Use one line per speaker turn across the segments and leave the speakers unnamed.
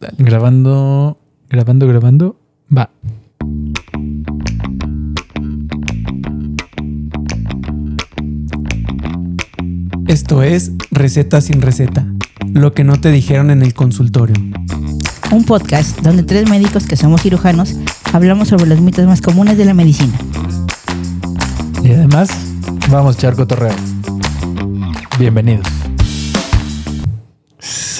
Dale.
Grabando. Va.
Esto es Receta sin Receta, lo que no te dijeron en el consultorio.
Un podcast donde tres médicos que somos cirujanos hablamos sobre los mitos más comunes de la medicina.
Y además, vamos a echar cotorreo. Bienvenidos.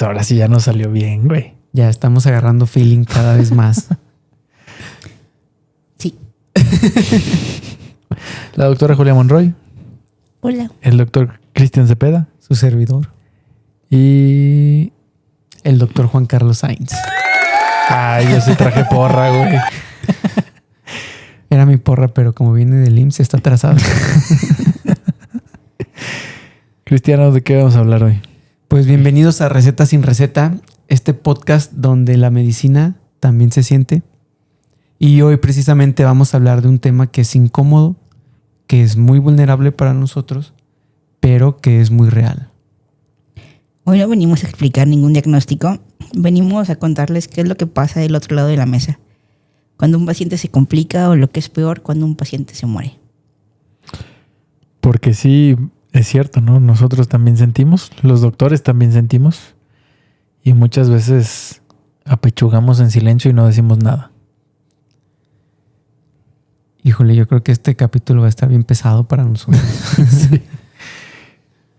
Ahora sí ya nos salió bien, güey.
Ya estamos agarrando feeling cada vez más.
Sí.
La doctora Julia Monroy.
Hola.
El doctor Cristian Cepeda.
Su servidor.
Y...
el doctor Juan Carlos Sainz.
Ay, yo sí traje porra, güey.
Era mi porra, pero como viene del IMSS está atrasado.
Cristiano, ¿de qué vamos a hablar hoy?
Pues bienvenidos a Receta sin Receta, este podcast donde la medicina también se siente. Y hoy precisamente vamos a hablar de un tema que es incómodo, que es muy vulnerable para nosotros, pero que es muy real.
Hoy no venimos a explicar ningún diagnóstico, venimos a contarles qué es lo que pasa del otro lado de la mesa. Cuando un paciente se complica o lo que es peor, cuando un paciente se muere.
Porque sí, es cierto, ¿no? Nosotros también sentimos, los doctores también sentimos. Y muchas veces apechugamos en silencio y no decimos nada.
Híjole, yo creo que este capítulo va a estar bien pesado para nosotros.
Sí.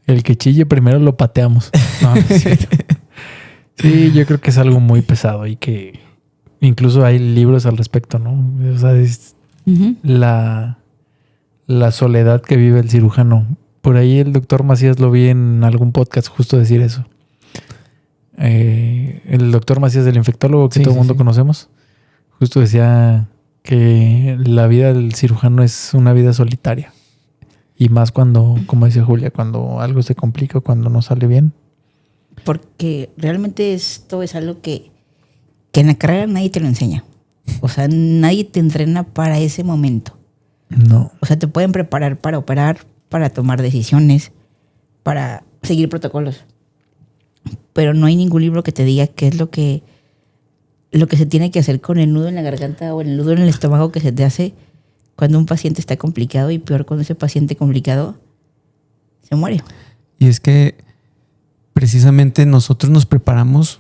El que chille primero lo pateamos. No, no es cierto. Sí, yo creo que es algo muy pesado y que incluso hay libros al respecto, ¿no? O sea, es la soledad que vive el cirujano. Por ahí el doctor Macías lo vi en algún podcast justo decir eso. El doctor Macías, del infectólogo que todo el mundo conocemos, justo decía que la vida del cirujano es una vida solitaria. Y más cuando, como decía Julia, cuando algo se complica o cuando no sale bien.
Porque realmente esto es algo que en la carrera nadie te lo enseña. O sea, nadie te entrena para ese momento.
No.
O sea, te pueden preparar para operar, para tomar decisiones, para seguir protocolos. Pero no hay ningún libro que te diga qué es lo que se tiene que hacer con el nudo en la garganta o el nudo en el estómago que se te hace cuando un paciente está complicado, y peor cuando ese paciente complicado se muere.
Y es que precisamente nosotros nos preparamos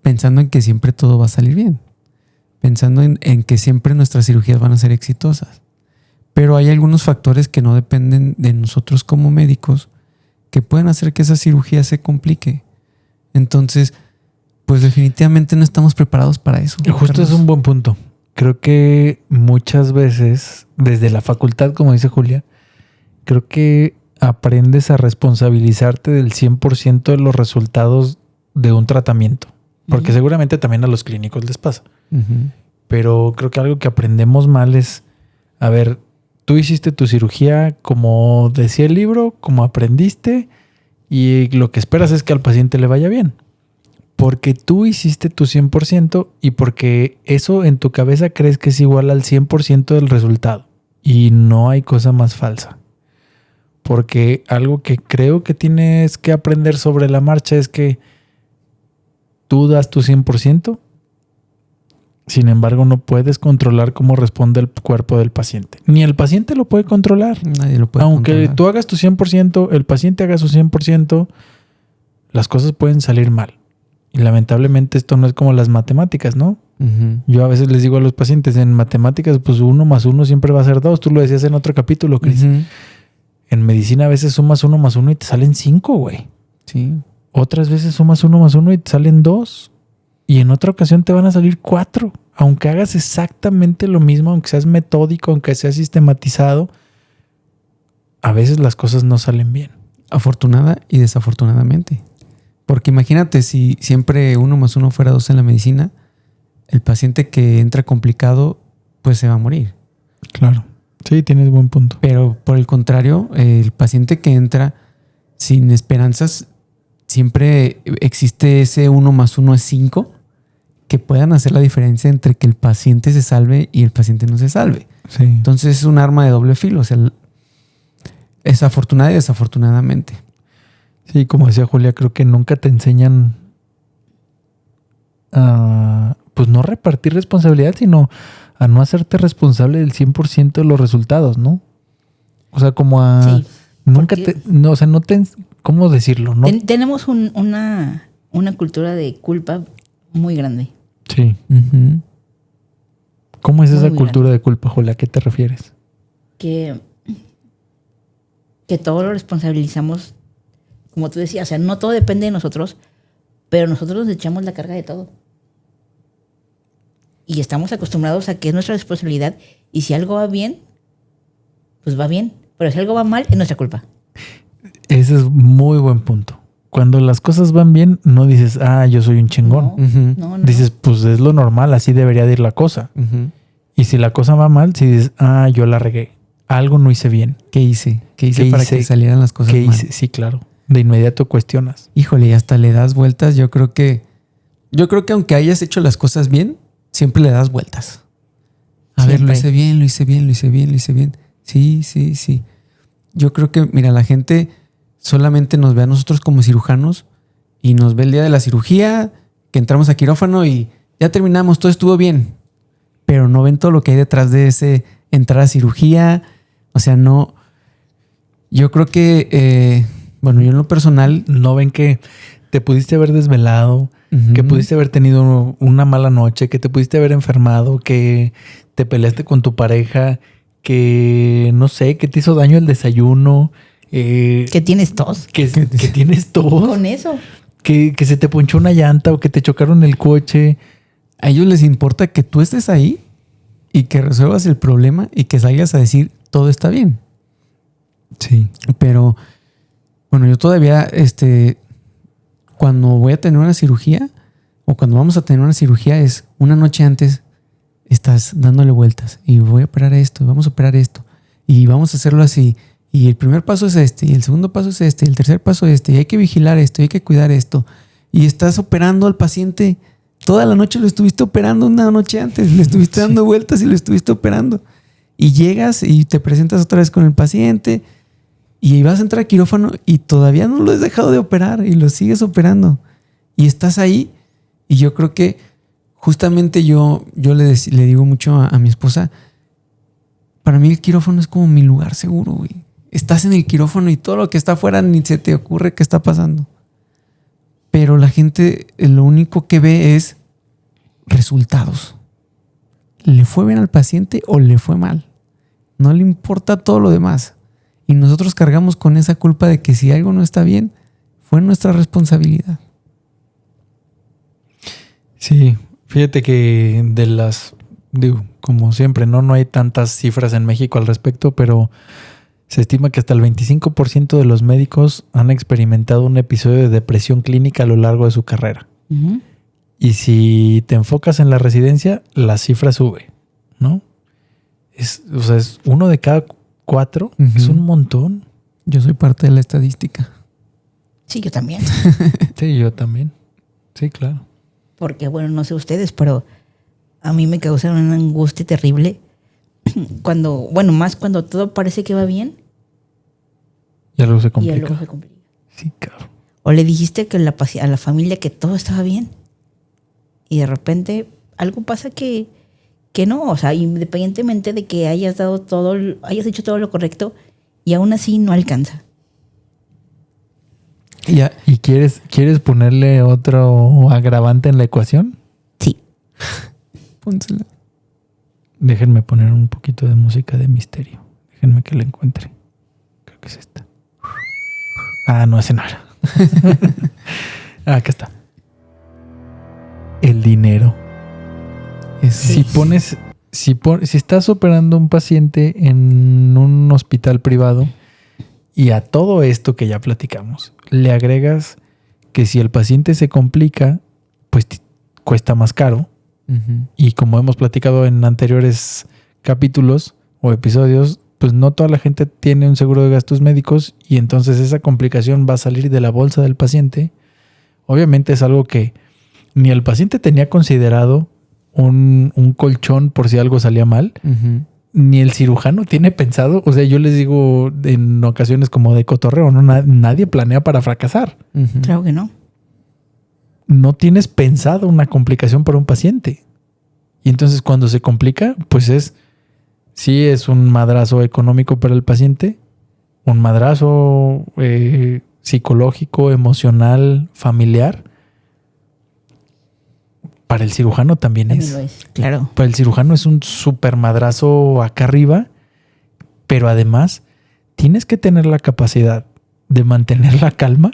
pensando en que siempre todo va a salir bien, pensando en que siempre nuestras cirugías van a ser exitosas. Pero hay algunos factores que no dependen de nosotros como médicos que pueden hacer que esa cirugía se complique. Entonces, pues definitivamente no estamos preparados para eso.
Justo es un buen punto. Creo que muchas veces, desde la facultad, como dice Julia, creo que aprendes a responsabilizarte del 100% de los resultados de un tratamiento. Porque seguramente también a los clínicos les pasa. Pero creo que algo que aprendemos mal es, a ver, tú hiciste tu cirugía como decía el libro, como aprendiste, y lo que esperas es que al paciente le vaya bien. Porque tú hiciste tu 100% y porque eso en tu cabeza crees que es igual al 100% del resultado. Y no hay cosa más falsa. Porque algo que creo que tienes que aprender sobre la marcha es que tú das tu 100%, sin embargo no puedes controlar cómo responde el cuerpo del paciente. Ni el paciente lo puede controlar.
Nadie lo puede
Aunque
controlar.
tú hagas tu 100%, el paciente haga su 100%, las cosas pueden salir mal. Y lamentablemente esto no es como las matemáticas, ¿no? Yo a veces les digo a los pacientes, en matemáticas, pues 1 más 1 siempre va a ser 2. Tú lo decías en otro capítulo, Cris. En medicina a veces sumas 1 más 1 y te salen 5, güey.
Sí.
Otras veces sumas 1 más 1 y te salen 2. Y en otra ocasión te van a salir 4. Aunque hagas exactamente lo mismo, aunque seas metódico, aunque seas sistematizado, a veces las cosas no salen bien.
Afortunada y desafortunadamente. Porque imagínate si siempre 1 más 1 fuera 2 en la medicina, el paciente que entra complicado, pues se va a morir.
Claro. Sí, tienes buen punto.
Pero por el contrario, el paciente que entra sin esperanzas, siempre existe ese 1 más 1 es 5 que puedan hacer la diferencia entre que el paciente se salve y el paciente no se salve.
Sí.
Entonces es un arma de doble filo. O sea, es afortunada y desafortunadamente.
Sí, como decía Julia, creo que nunca te enseñan pues no repartir responsabilidad, sino a no hacerte responsable del 100% de los resultados, ¿no? O sea, como a...
Sí,
nunca
porque-
te... No, o sea, no te... ¿Cómo decirlo? No,
Tenemos una cultura de culpa muy grande.
sí.
Ujú.
¿Cómo es esa
Muy
cultura de culpa, Julia? ¿A qué te refieres?
Que todo lo responsabilizamos, como tú decías, o sea, no todo depende de nosotros, pero nosotros nos echamos la carga de todo. Y estamos acostumbrados a que es nuestra responsabilidad, y si algo va bien, pues va bien, pero si algo va mal, es nuestra culpa.
Ese es muy buen punto. Cuando las cosas van bien, no dices, yo soy un chingón.
No,
Ujú.
no,
Dices, pues es lo normal, así debería de ir la cosa.
Ujú.
Y si la cosa va mal, si dices, yo la regué. Algo no hice bien.
¿Qué hice? ¿Qué hice
¿Qué
para
hice?
que salieran las cosas
¿Qué
mal?
hice? Sí, claro. De inmediato cuestionas.
Híjole, y hasta le das vueltas. Yo creo que aunque hayas hecho las cosas bien, siempre le das vueltas. A ver, lo
Siempre.
hice bien, lo hice bien, lo hice bien, lo hice bien. Sí, sí, sí. Yo creo que, mira, la gente solamente nos ve a nosotros como cirujanos y nos ve el día de la cirugía, que entramos a quirófano y ya terminamos, todo estuvo bien. Pero no ven todo lo que hay detrás de ese entrar a cirugía. O sea, no. Yo creo que, bueno, yo en lo personal.
No ven que te pudiste haber desvelado, que
Ujú.
pudiste haber tenido una mala noche, que te pudiste haber enfermado, que te peleaste con tu pareja, que no sé, que te hizo daño el desayuno,
¿Qué tienes tos?
que tienes todo,
Con eso.
que se te ponchó una llanta o que te chocaron el coche.
A ellos les importa que tú estés ahí y que resuelvas el problema y que salgas a decir todo está bien.
Sí.
Pero bueno, yo todavía, cuando voy a tener una cirugía o cuando vamos a tener una cirugía es una noche antes estás dándole vueltas y voy a operar esto, y vamos a operar esto y vamos a hacerlo así. Y el primer paso es este y el segundo paso es este y el tercer paso es este y hay que vigilar esto y hay que cuidar esto. Y estás operando al paciente. Toda la noche lo estuviste operando una noche antes. Le estuviste dando vueltas y lo estuviste operando. Y llegas y te presentas otra vez con el paciente y vas a entrar a quirófano y todavía no lo has dejado de operar y lo sigues operando. Y estás ahí. Y yo creo que justamente yo le digo mucho a mi esposa, para mí el quirófano es como mi lugar seguro, güey. Estás en el quirófano y todo lo que está afuera ni se te ocurre qué está pasando. Pero la gente lo único que ve es resultados. ¿Le fue bien al paciente o le fue mal? No le importa todo lo demás. Y nosotros cargamos con esa culpa de que si algo no está bien, fue nuestra responsabilidad.
Sí, fíjate que digo, como siempre, no hay tantas cifras en México al respecto, pero se estima que hasta el 25% de los médicos han experimentado un episodio de depresión clínica a lo largo de su carrera.
Ujú.
Y si te enfocas en la residencia, la cifra sube, ¿no? Es 1 de cada 4,
Ujú.
es un montón.
Yo soy parte de la estadística.
Sí, yo también.
Sí, yo también. Sí, claro.
Porque, bueno, no sé ustedes, pero a mí me causa una angustia terrible más cuando todo parece que va bien
Y algo se
y
complica.
luego se complica.
Sí, claro.
O le dijiste que a la familia que todo estaba bien y de repente algo pasa que no, o sea, independientemente de que hayas hecho todo lo correcto y aún así no alcanza.
Ya,
¿Y quieres ponerle otro agravante en la ecuación?
Sí.
pónsela.
Déjenme poner un poquito de música de misterio. Déjenme que la encuentre. Creo que es esta. No, ese no era. Acá está. El dinero.
Sí.
Si estás operando a un paciente en un hospital privado y a todo esto que ya platicamos, le agregas que si el paciente se complica, pues cuesta más caro.
Ujú.
Y como hemos platicado en anteriores capítulos o episodios, pues no toda la gente tiene un seguro de gastos médicos y entonces esa complicación va a salir de la bolsa del paciente. Obviamente es algo que ni el paciente tenía considerado un colchón por si algo salía mal,
Ujú.
ni el cirujano tiene pensado. O sea, yo les digo en ocasiones como de cotorreo, ¿no? Nadie planea para fracasar.
Ujú.
Claro que no.
No tienes pensado una complicación para un paciente. Y entonces cuando se complica, pues sí es un madrazo económico para el paciente, un madrazo psicológico, emocional, familiar. Para el cirujano también
También lo es, claro.
Para el cirujano es un súper madrazo acá arriba, pero además tienes que tener la capacidad de mantener la calma,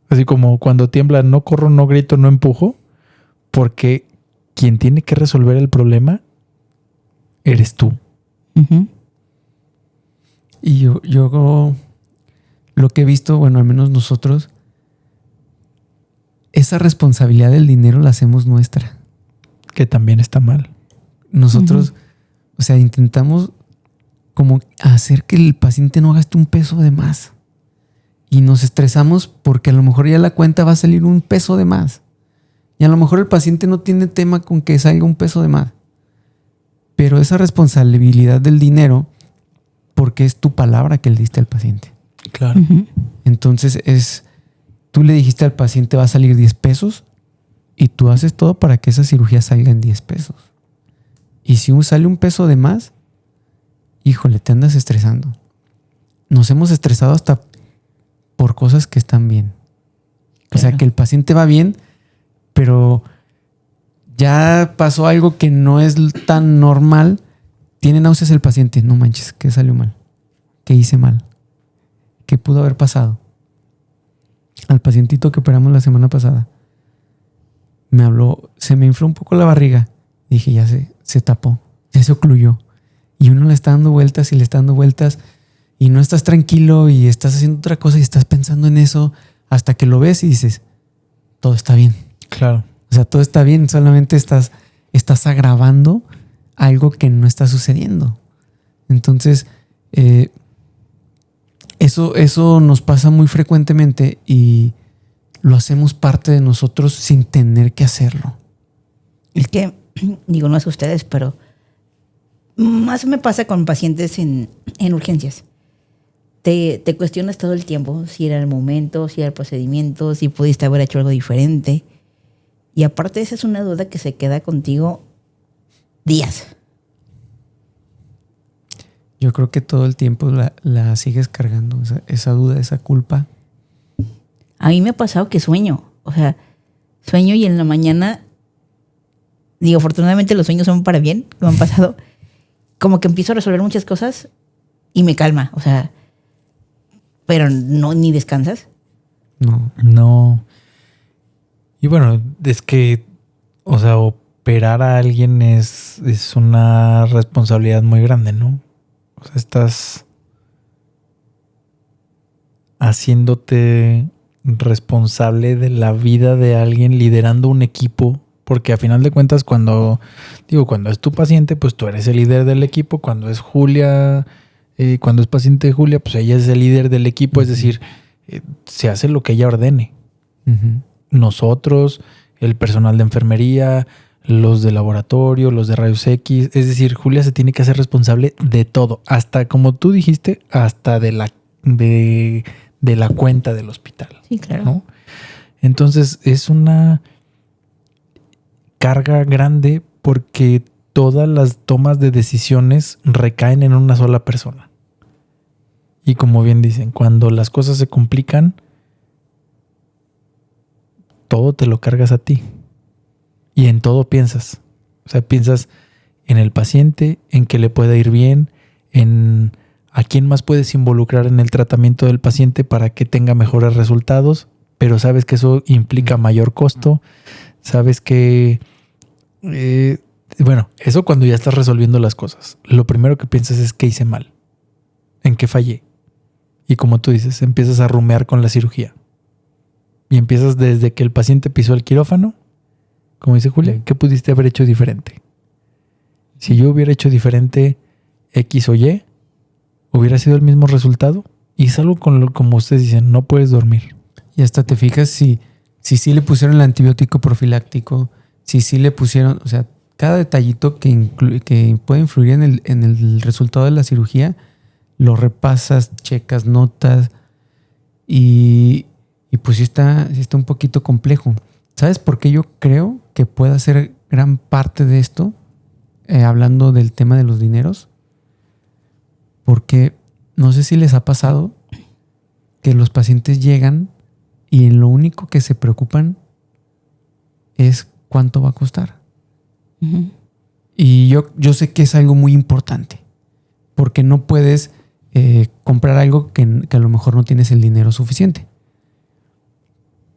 así como cuando tiembla, no corro, no grito, no empujo, porque quien tiene que resolver el problema eres tú.
Ujú.
Y yo lo que he visto, bueno, al menos nosotros, esa responsabilidad del dinero la hacemos nuestra.
Que también está mal.
Nosotros, o sea, intentamos como hacer que el paciente no gaste un peso de más. Y nos estresamos porque a lo mejor ya la cuenta va a salir un peso de más. Y a lo mejor el paciente no tiene tema con que salga un peso de más. Pero esa responsabilidad del dinero, porque es tu palabra que le diste al paciente.
Claro.
Ujú.
Entonces tú le dijiste al paciente va a salir 10 pesos y tú haces todo para que esa cirugía salga en 10 pesos. Y si sale un peso de más, híjole, te andas estresando. Nos hemos estresado hasta por cosas que están bien. O sea,
Claro.
que el paciente va bien, pero ya pasó algo que no es tan normal. Tiene náuseas el paciente. No manches, ¿qué salió mal? ¿Qué hice mal? ¿Qué pudo haber pasado? Al pacientito que operamos la semana pasada, me habló, se me infló un poco la barriga. Dije, ya se tapó, ya se ocluyó. Y uno le está dando vueltas y le está dando vueltas y no estás tranquilo y estás haciendo otra cosa y estás pensando en eso hasta que lo ves y dices, todo está bien.
Claro.
O sea, todo está bien, solamente estás agravando algo que no está sucediendo. Entonces, eso nos pasa muy frecuentemente y lo hacemos parte de nosotros sin tener que hacerlo.
Es que, digo, no es ustedes, pero más me pasa con pacientes en urgencias. Te cuestionas todo el tiempo si era el momento, si era el procedimiento, si pudiste haber hecho algo diferente. Y aparte esa es una duda que se queda contigo días.
Yo creo que todo el tiempo la sigues cargando, esa duda, esa culpa.
A mí me ha pasado que sueño. O sea, sueño y en la mañana, digo, afortunadamente los sueños son para bien, me han pasado. Como que empiezo a resolver muchas cosas y me calma. O sea, pero no, ni descansas.
No. Y bueno, es que, o sea, operar a alguien es una responsabilidad muy grande, ¿no? O sea, estás haciéndote responsable de la vida de alguien, liderando un equipo, porque a final de cuentas cuando es tu paciente, pues tú eres el líder del equipo. Cuando es Julia, cuando es paciente de Julia, pues ella es el líder del equipo, es decir, se hace lo que ella ordene.
Uh-huh.
Nosotros, el personal de enfermería, los de laboratorio, los de rayos X, es decir, Julia se tiene que hacer responsable de todo, hasta como tú dijiste, hasta de la cuenta del hospital.
Sí, claro.
¿No? Entonces es una carga grande porque todas las tomas de decisiones recaen en una sola persona. Y como bien dicen, cuando las cosas se complican, todo te lo cargas a ti. Y en todo piensas. O sea, piensas en el paciente, en que le pueda ir bien, en a quién más puedes involucrar en el tratamiento del paciente para que tenga mejores resultados, pero sabes que eso implica mayor costo. Sabes que, bueno, eso cuando ya estás resolviendo las cosas. Lo primero que piensas es qué hice mal, en qué fallé. Y como tú dices, empiezas a rumear con la cirugía. Y empiezas desde que el paciente pisó el quirófano. Como dice Julia, ¿qué pudiste haber hecho diferente? Si yo hubiera hecho diferente X o Y, ¿hubiera sido el mismo resultado? Y es algo como ustedes dicen, no puedes dormir.
Y hasta te fijas si sí le pusieron el antibiótico profiláctico, si sí le pusieron, o sea, cada detallito que puede influir en el resultado de la cirugía, lo repasas, checas notas y pues sí está un poquito complejo. ¿Sabes por qué yo creo que pueda ser gran parte de esto? hablando del tema de los dineros, porque no sé si les ha pasado que los pacientes llegan y en lo único que se preocupan es cuánto va a costar.
Ujú.
Y yo sé que es algo muy importante, porque no puedes comprar algo que a lo mejor no tienes el dinero suficiente.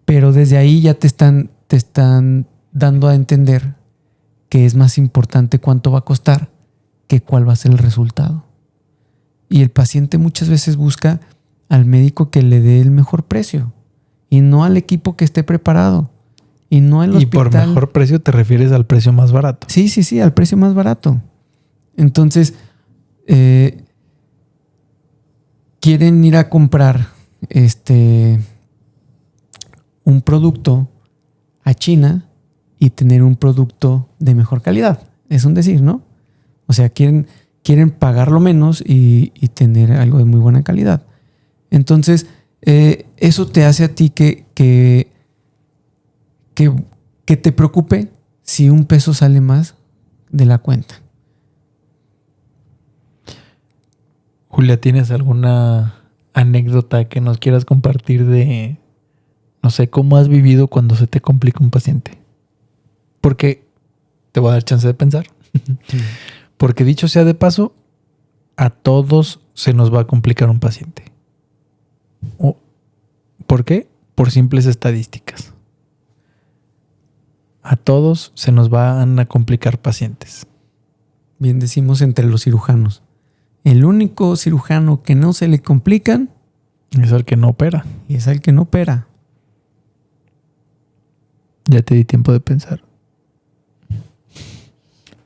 Pero desde ahí ya te están dando a entender que es más importante cuánto va a costar que cuál va a ser el resultado. Y el paciente muchas veces busca al médico que le dé el mejor precio y no al equipo que esté preparado y no al
Y
hospital.
por mejor precio te refieres al precio más barato.
Sí, al precio más barato. Entonces, quieren ir a comprar un producto a China y tener un producto de mejor calidad. Es un decir, ¿no? O sea, quieren pagarlo menos y tener algo de muy buena calidad. Entonces, eso te hace a ti que te preocupe si un peso sale más de la cuenta.
Julia, ¿tienes alguna anécdota que nos quieras compartir de, no sé, cómo has vivido cuando se te complica un paciente? Porque te voy a dar chance de pensar. Porque dicho sea de paso, a todos se nos va a complicar un paciente. ¿Por qué? Por simples estadísticas. A todos se nos van a complicar pacientes.
Bien decimos entre los cirujanos. El único cirujano que no se le complican
Es el que no opera.
es el que no opera.
Ya te di tiempo de pensar.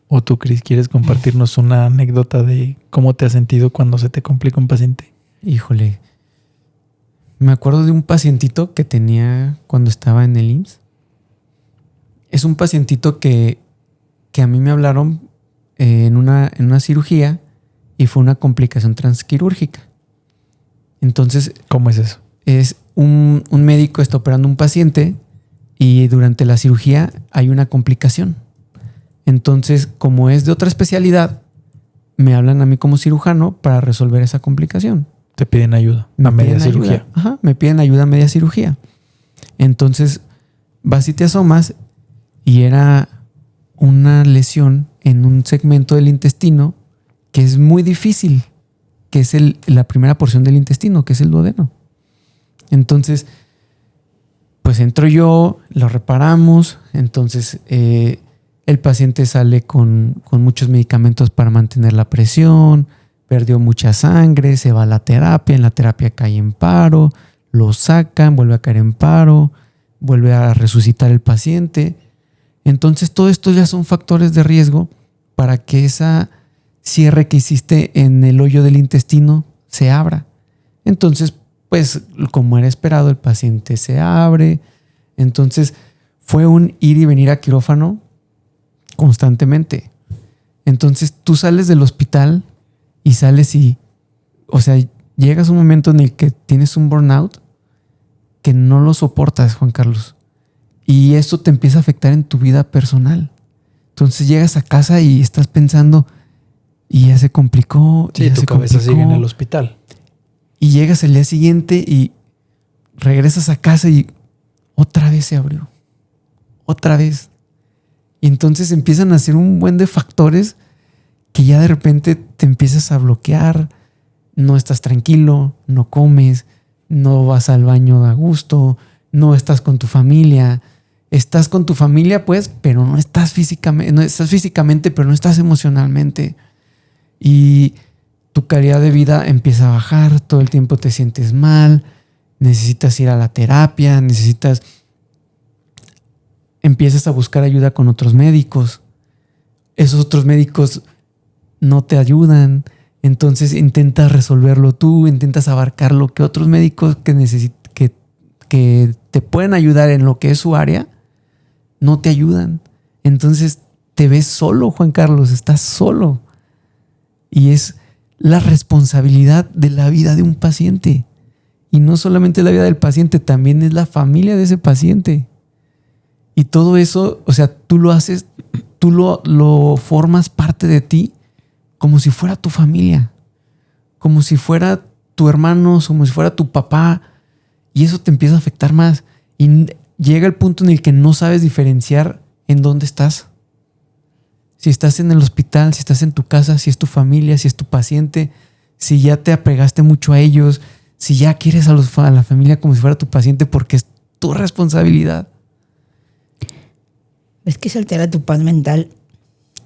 O tú, Cris, ¿quieres compartirnos una anécdota de cómo te has sentido cuando se te complica un paciente?
Híjole. Me acuerdo de un pacientito que tenía cuando estaba en el IMSS. Es un pacientito que a mí me hablaron en una cirugía y fue una complicación transquirúrgica. Entonces,
¿Cómo es eso?
es un médico está operando un paciente y durante la cirugía hay una complicación. Entonces, como es de otra especialidad, me hablan a mí como cirujano para resolver esa complicación.
Te piden ayuda a media
piden
cirugía.
ayuda. Ajá, me piden ayuda a media cirugía. Entonces, vas y te asomas y era una lesión en un segmento del intestino que es muy difícil, que es la primera porción del intestino, que es el duodeno. Entonces, pues entro yo, lo reparamos, entonces el paciente sale con muchos medicamentos para mantener la presión, perdió mucha sangre, se va a la terapia, en la terapia cae en paro, lo sacan, vuelve a caer en paro, vuelve a resucitar el paciente. Entonces todo esto ya son factores de riesgo para que esa cierre que hiciste en el hoyo del intestino se abra. Entonces, pues como era esperado, el paciente se abre. Entonces fue un ir y venir a quirófano constantemente. Entonces tú sales del hospital y sales o sea, llegas a un momento en el que tienes un burnout que no lo soportas, Juan Carlos. Y esto te empieza a afectar en tu vida personal. Entonces llegas a casa y estás pensando, y ya se complicó.
Sí, tu cabeza sigue en el hospital.
Y llegas el día siguiente y regresas a casa y otra vez se abrió. Otra vez. Y entonces empiezan a hacer un buen de factores que ya de repente te empiezas a bloquear. No estás tranquilo, no comes, no vas al baño a gusto, no estás con tu familia. Estás con tu familia, pues, pero no estás físicamente, pero no estás emocionalmente. Y tu calidad de vida empieza a bajar, todo el tiempo te sientes mal, necesitas ir a la terapia, empiezas a buscar ayuda con otros médicos. Esos otros médicos no te ayudan, entonces intentas resolverlo tú, intentas abarcar lo que otros médicos que te pueden ayudar en lo que es su área, no te ayudan. Entonces te ves solo, Juan Carlos, estás solo. Y es la responsabilidad de la vida de un paciente. Y no solamente la vida del paciente, también es la familia de ese paciente. Y todo eso, o sea, tú lo haces tú lo formas parte de ti como si fuera tu familia, como si fuera tu hermano, como si fuera tu papá, y eso te empieza a afectar más. Y llega el punto en el que no sabes diferenciar en dónde estás. Si estás en el hospital, si estás en tu casa, si es tu familia, si es tu paciente, si ya te apegaste mucho a ellos, si ya quieres a la familia como si fuera tu paciente porque es tu responsabilidad.
Es que se altera tu paz mental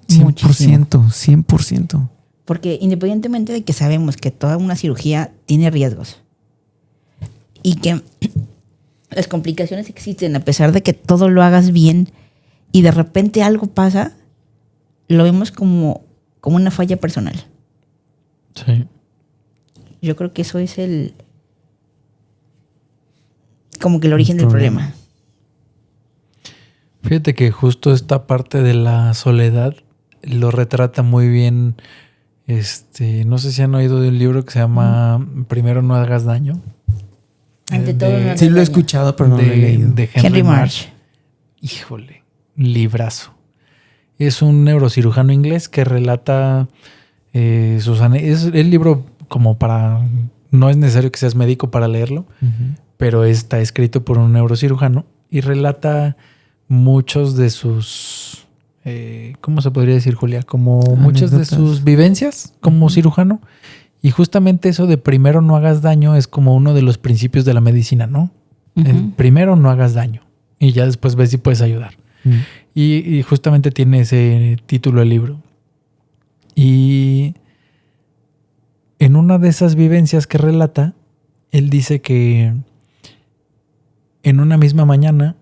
100%,
muchísimo.
100%.
Porque independientemente de que sabemos que toda una cirugía tiene riesgos y que las complicaciones existen a pesar de que todo lo hagas bien y de repente algo pasa, lo vemos como una falla personal.
Sí.
Yo creo que eso es como que el origen del problema.
Fíjate que justo esta parte de la soledad lo retrata muy bien. No sé si han oído de un libro que se llama Primero no hagas daño.
Ante todo, no hagas
Sí lo he
daño.
escuchado, pero no lo he leído.
De
Henry Marsh.
Híjole, librazo. Es un neurocirujano inglés que relata es el libro como para... No es necesario que seas médico para leerlo, pero está escrito por un neurocirujano y relata muchos de sus... ¿cómo se podría decir, Julia? Como muchas de sus vivencias como cirujano. Y justamente eso de primero no hagas daño es como uno de los principios de la medicina, ¿no? Primero no hagas daño y ya después ves si puedes ayudar. Y justamente tiene ese título el libro. Y en una de esas vivencias que relata, él dice que en una misma mañana,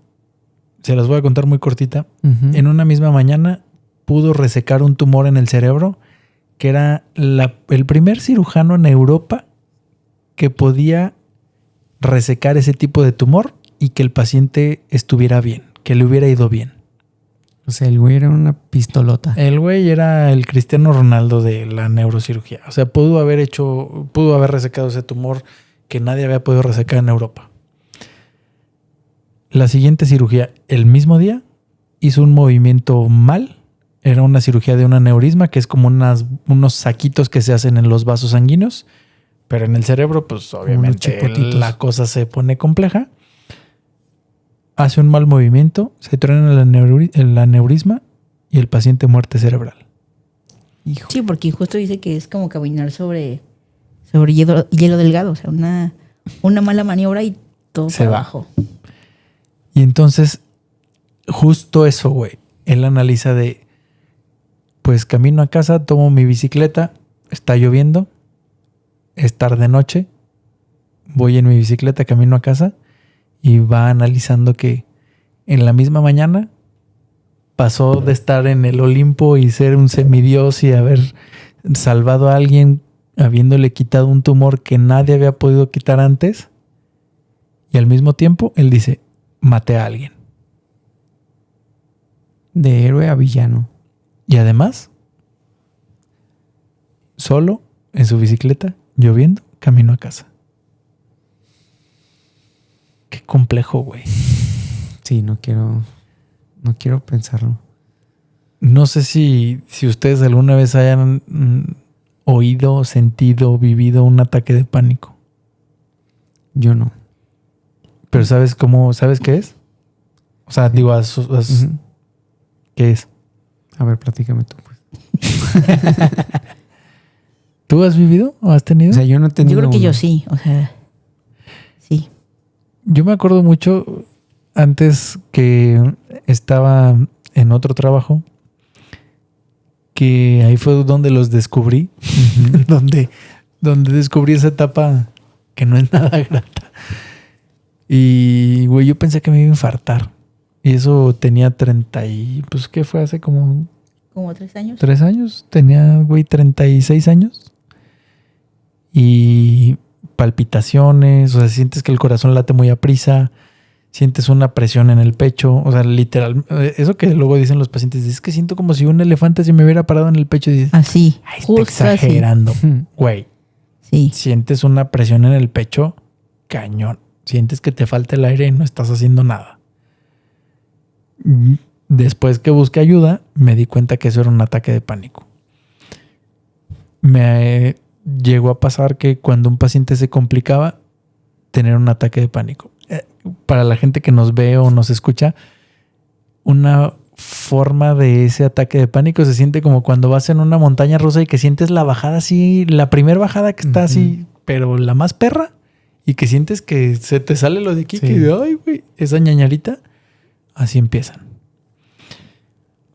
se las voy a contar muy cortita, en una misma mañana pudo resecar un tumor en el cerebro que era el primer cirujano en Europa que podía resecar ese tipo de tumor y que el paciente estuviera bien, que le hubiera ido bien.
O sea, el güey era una pistolota.
El güey era el Cristiano Ronaldo de la neurocirugía. O sea, pudo haber resecado ese tumor que nadie había podido resecar en Europa. La siguiente cirugía, el mismo día, hizo un movimiento mal. Era una cirugía de un aneurisma, que es como unos saquitos que se hacen en los vasos sanguíneos. Pero en el cerebro, pues obviamente la cosa se pone compleja. Hace un mal movimiento, se truena el aneurisma y el paciente muerte cerebral.
Hijo. Sí, porque justo dice que es como caminar sobre hielo delgado. O sea, una mala maniobra y todo
se
para
va
abajo.
Y entonces, justo eso, güey. Él analiza pues camino a casa, tomo mi bicicleta, está lloviendo, es tarde noche, voy en mi bicicleta, camino a casa y va analizando que en la misma mañana pasó de estar en el Olimpo y ser un semidios y haber salvado a alguien habiéndole quitado un tumor que nadie había podido quitar antes, y al mismo tiempo él dice, maté a alguien.
De héroe a villano.
Y además, solo en su bicicleta, lloviendo, camino a casa. Qué complejo, güey.
Sí, no quiero pensarlo.
No sé si ustedes alguna vez hayan oído, sentido, vivido un ataque de pánico.
Yo no.
Pero ¿sabes qué es? O sea, digo, ¿qué es?
A ver, platícame tú, pues.
¿Tú has vivido o has tenido?
O sea, yo no he tenido.
Yo creo que yo sí. O sea, sí.
Yo me acuerdo mucho antes que estaba en otro trabajo, que ahí fue donde los descubrí, donde descubrí esa etapa que no es nada grata. Y, güey, yo pensé que me iba a infartar. Y eso tenía 30 y... Pues, ¿qué fue? Hace como...
¿Como 3 años?
3 años. Tenía, güey, 36 años. Y palpitaciones. O sea, sientes que el corazón late muy aprisa. Sientes una presión en el pecho. O sea, literal. Eso que luego dicen los pacientes. Es que siento como si un elefante se me hubiera parado en el pecho. Y dices,
así.
ay, está exagerando. Güey.
Sí.
Sientes una presión en el pecho cañón. Sientes que te falta el aire y no estás haciendo nada. Después que busqué ayuda, me di cuenta que eso era un ataque de pánico. Me llegó a pasar que cuando un paciente se complicaba, tener un ataque de pánico. Para la gente que nos ve o nos escucha, una forma de ese ataque de pánico se siente como cuando vas en una montaña rusa y que sientes la bajada así, la primera bajada que está así, pero la más perra, y que sientes que se te sale lo de aquí, que ay, güey, esa ñañarita, así empiezan.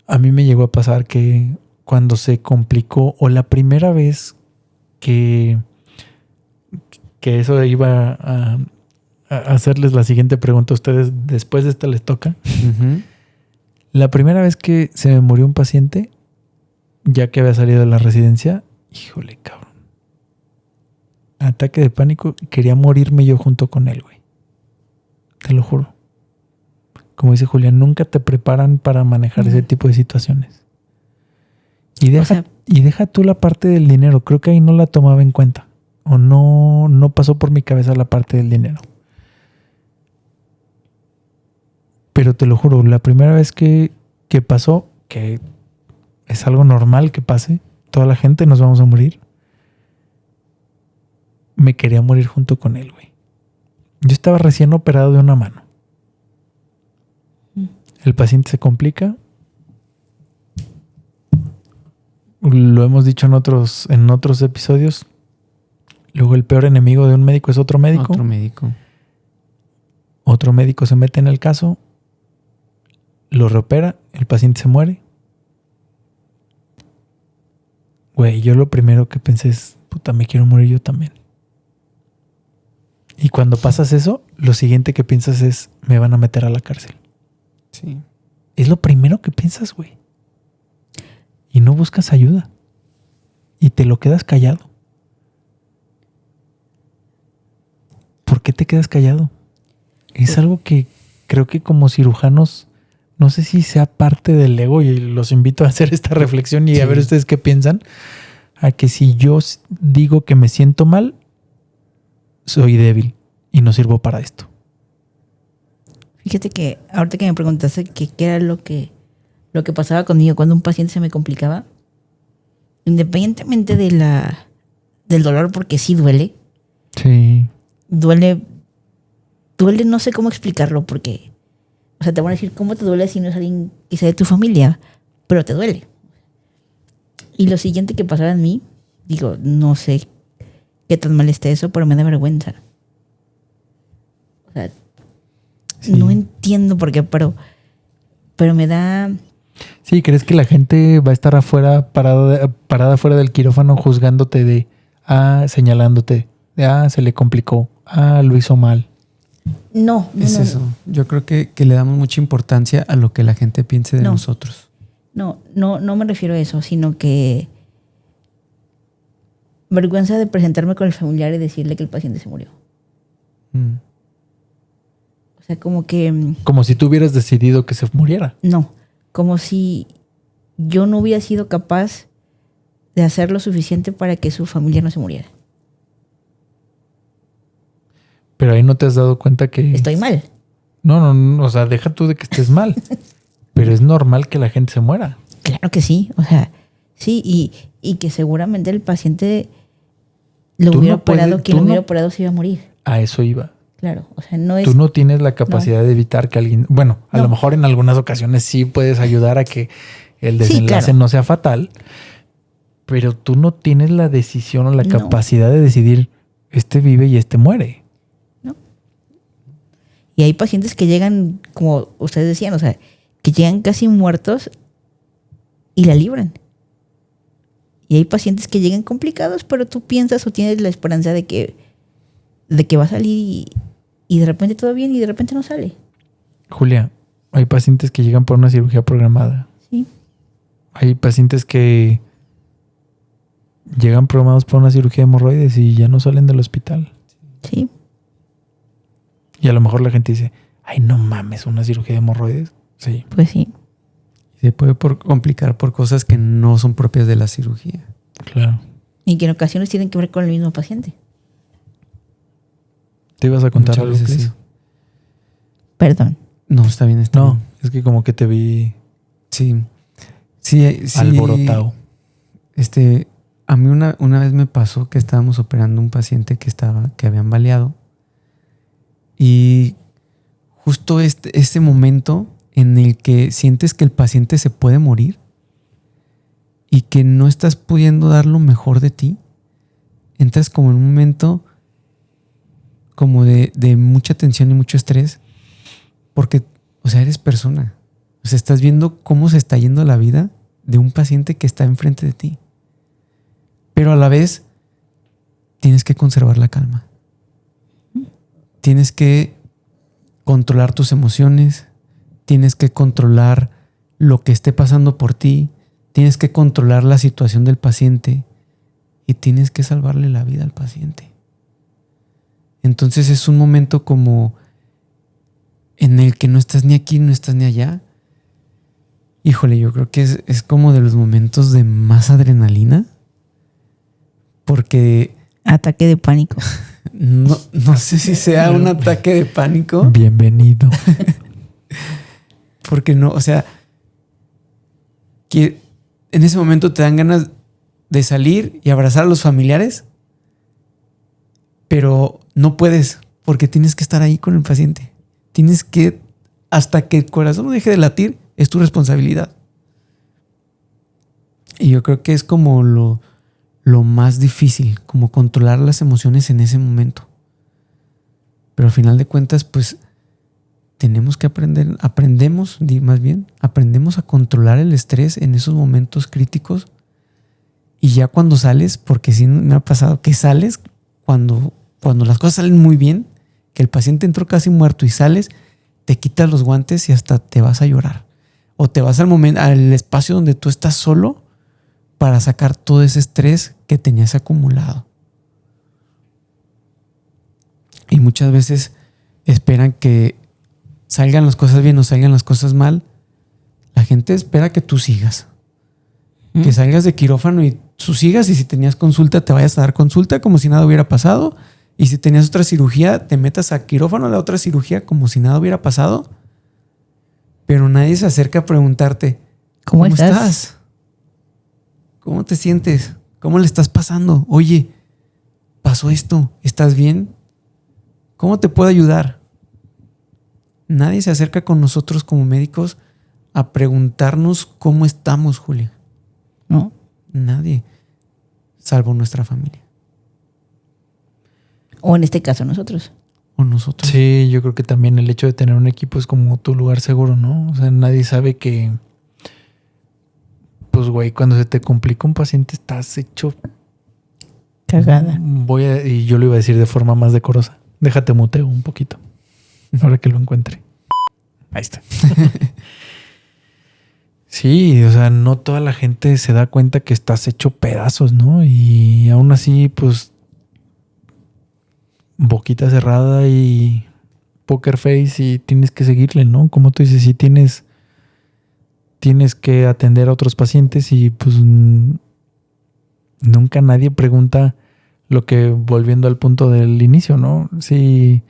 A mí me llegó a pasar que cuando se complicó, o la primera vez que eso iba a hacerles la siguiente pregunta a ustedes, después de esta les toca.
Uh-huh.
La primera vez que se me murió un paciente, ya que había salido de la residencia, híjole, cabrón. Ataque de pánico, quería morirme yo junto con él, güey. Te lo juro. Como dice Julián, nunca te preparan para manejar ese tipo de situaciones. Y deja tú la parte del dinero. Creo que ahí no la tomaba en cuenta. O no pasó por mi cabeza la parte del dinero. Pero te lo juro, la primera vez que pasó, que es algo normal que pase, toda la gente nos vamos a morir, me quería morir junto con él, güey. Yo estaba recién operado de una mano. El paciente se complica. Lo hemos dicho en otros episodios. Luego el peor enemigo de un médico es otro médico. Otro médico se mete en el caso. Lo reopera. El paciente se muere. Güey, yo lo primero que pensé es, puta, me quiero morir yo también. Y cuando pasas eso, lo siguiente que piensas es, me van a meter a la cárcel.
Sí.
Es lo primero que piensas, güey. Y no buscas ayuda. Y te lo quedas callado. ¿Por qué te quedas callado? Es algo que creo que como cirujanos, no sé si sea parte del ego, y los invito a hacer esta reflexión y a ver ustedes qué piensan, a que si yo digo que me siento mal, soy débil y no sirvo para esto.
Fíjate que ahorita que me preguntaste qué era lo que pasaba conmigo cuando un paciente se me complicaba, independientemente del dolor, porque sí duele.
Sí.
Duele, no sé cómo explicarlo, porque, o sea, te van a decir cómo te duele si no es alguien que sea de tu familia, pero te duele. Y lo siguiente que pasaba en mí, digo, no sé qué tan mal esté eso, pero me da vergüenza. O sea, no entiendo por qué, pero me da...
Sí, ¿crees que la gente va a estar afuera, parada afuera del quirófano juzgándote señalándote, se le complicó, lo hizo mal?
No.
Eso. Yo creo que le damos mucha importancia a lo que la gente piense de nosotros.
No me refiero a eso, sino que vergüenza de presentarme con el familiar y decirle que el paciente se murió. O sea, como que...
Como si tú hubieras decidido que se muriera.
No, como si yo no hubiera sido capaz de hacer lo suficiente para que su familia no se muriera.
Pero ahí no te has dado cuenta que...
Estoy mal.
No, o sea, deja tú de que estés mal. Pero es normal que la gente se muera.
Claro que sí, o sea, sí, y que seguramente el paciente lo hubiera operado, quien lo hubiera operado se iba a morir.
A eso iba.
Claro, o sea, no es...
Tú no tienes la capacidad de evitar que alguien... Bueno, a lo mejor en algunas ocasiones sí puedes ayudar a que el desenlace no sea fatal, pero tú no tienes la decisión o la capacidad de decidir, este vive y este muere.
No. Y hay pacientes que llegan, como ustedes decían, o sea, que llegan casi muertos y la libran. Y hay pacientes que llegan complicados, pero tú piensas o tienes la esperanza de que va a salir y de repente todo bien y de repente no sale.
Julia, hay pacientes que llegan por una cirugía programada.
Sí.
Hay pacientes que llegan programados por una cirugía de hemorroides y ya no salen del hospital.
Sí.
Y a lo mejor la gente dice, ay, no mames, una cirugía de hemorroides. Sí.
Pues sí.
Se puede complicar por cosas que no son propias de la cirugía.
Claro.
Y que en ocasiones tienen que ver con el mismo paciente.
¿Te ibas a contar
Muchas
algo?
veces sí.
Perdón.
No, está bien.
No, es que como que te vi
Sí. Sí, sí.
Alborotado.
A mí una vez me pasó que estábamos operando un paciente que habían baleado. Y justo este momento en el que sientes que el paciente se puede morir y que no estás pudiendo dar lo mejor de ti, entras como en un momento como de mucha tensión y mucho estrés, porque, o sea, eres persona. O sea, estás viendo cómo se está yendo la vida de un paciente que está enfrente de ti. Pero a la vez tienes que conservar la calma. Tienes que controlar tus emociones, tienes que controlar lo que esté pasando por ti, tienes que controlar la situación del paciente y tienes que salvarle la vida al paciente. Entonces es un momento como en el que no estás ni aquí, no estás ni allá. Híjole, yo creo que es como de los momentos de más adrenalina, porque
Ataque de pánico.
no sé si sea un ataque de pánico.
Bienvenido.
Porque no, o sea, que en ese momento te dan ganas de salir y abrazar a los familiares, pero no puedes porque tienes que estar ahí con el paciente. Tienes que, hasta que el corazón no deje de latir, es tu responsabilidad. Y yo creo que es como lo más difícil, como controlar las emociones en ese momento. Pero al final de cuentas, pues tenemos que aprendemos a controlar el estrés en esos momentos críticos. Y ya cuando sales, porque sí me ha pasado que sales cuando las cosas salen muy bien, que el paciente entró casi muerto y sales, te quitas los guantes y hasta te vas a llorar. O te vas al espacio donde tú estás solo para sacar todo ese estrés que tenías acumulado. Y muchas veces esperan que salgan las cosas bien o salgan las cosas mal. La gente espera que tú sigas. Que salgas de quirófano y tú sigas, y si tenías consulta te vayas a dar consulta como si nada hubiera pasado, y si tenías otra cirugía te metas a quirófano a la otra cirugía como si nada hubiera pasado. Pero nadie se acerca a preguntarte ¿cómo estás? ¿Cómo te sientes? ¿Cómo le estás pasando? Oye, pasó esto, ¿estás bien? ¿Cómo te puedo ayudar? Nadie se acerca con nosotros como médicos a preguntarnos cómo estamos, Julia.
No.
Nadie, salvo nuestra familia.
O en este caso nosotros.
O nosotros.
Sí, yo creo que también el hecho de tener un equipo es como tu lugar seguro, ¿no? O sea, nadie sabe que, pues, güey, cuando se te complica un paciente estás hecho
Cagada.
Y yo lo iba a decir de forma más decorosa. Déjate muteo un poquito. Ahora que lo encuentre. Ahí está. Sí, o sea, no toda la gente se da cuenta que estás hecho pedazos, ¿no? Y aún así, pues, boquita cerrada y poker face, y tienes que seguirle, ¿no? Como tú dices, si tienes que atender a otros pacientes y pues nunca nadie pregunta lo que, volviendo al punto del inicio, ¿no? Si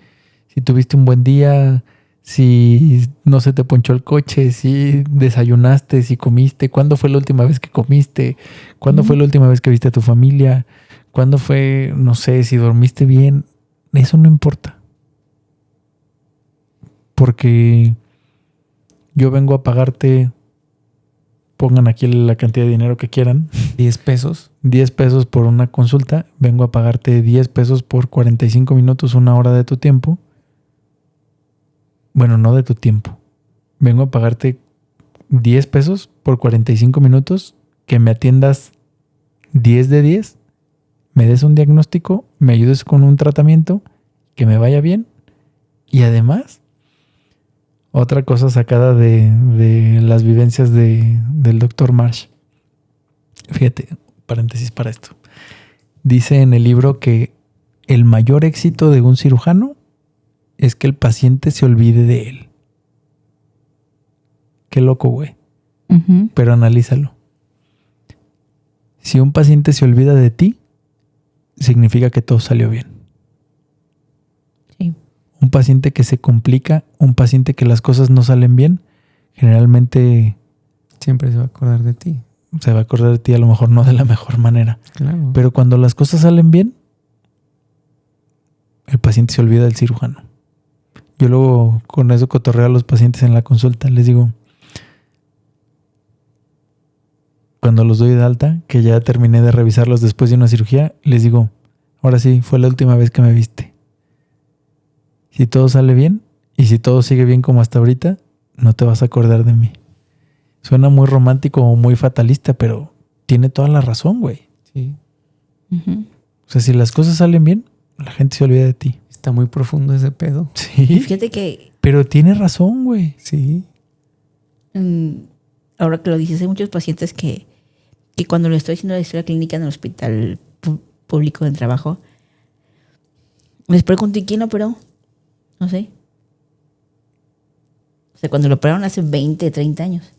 tuviste un buen día, si no se te ponchó el coche, si desayunaste, si comiste, cuándo fue la última vez que comiste, cuándo fue la última vez que viste a tu familia, cuándo fue, no sé, si dormiste bien. Eso no importa. Porque yo vengo a pagarte, pongan aquí la cantidad de dinero que quieran.
10 pesos.
10 pesos por una consulta. Vengo a pagarte 10 pesos por 45 minutos, una hora de tu tiempo. Bueno, no de tu tiempo. Vengo a pagarte 10 pesos por 45 minutos, que me atiendas 10 de 10, me des un diagnóstico, me ayudes con un tratamiento, que me vaya bien. Y además, otra cosa sacada de las vivencias del Dr. Marsh. Fíjate, paréntesis para esto. Dice en el libro que el mayor éxito de un cirujano es que el paciente se olvide de él. Qué loco, güey.
Uh-huh.
Pero analízalo. Si un paciente se olvida de ti, significa que todo salió bien.
Sí.
Un paciente que se complica, un paciente que las cosas no salen bien, generalmente
Siempre se va a acordar de ti.
Se va a acordar de ti, a lo mejor no de la mejor manera.
Claro.
Pero cuando las cosas salen bien, el paciente se olvida del cirujano. Yo luego con eso cotorreo a los pacientes en la consulta. Les digo, cuando los doy de alta, que ya terminé de revisarlos después de una cirugía, les digo, ahora sí, fue la última vez que me viste. Si todo sale bien y si todo sigue bien como hasta ahorita, no te vas a acordar de mí. Suena muy romántico o muy fatalista, pero tiene toda la razón, güey.
Sí.
Ujú.
O sea, si las cosas salen bien, la gente se olvida de ti.
Está muy profundo ese pedo.
Y
Sí,
fíjate que
pero tiene razón, güey.
Sí.
ahora que lo dices, hay muchos pacientes que cuando le estoy haciendo la historia clínica en el hospital público de trabajo, les pregunto, ¿y quién lo operó? No sé. O sea, cuando lo operaron hace 20, 30 años.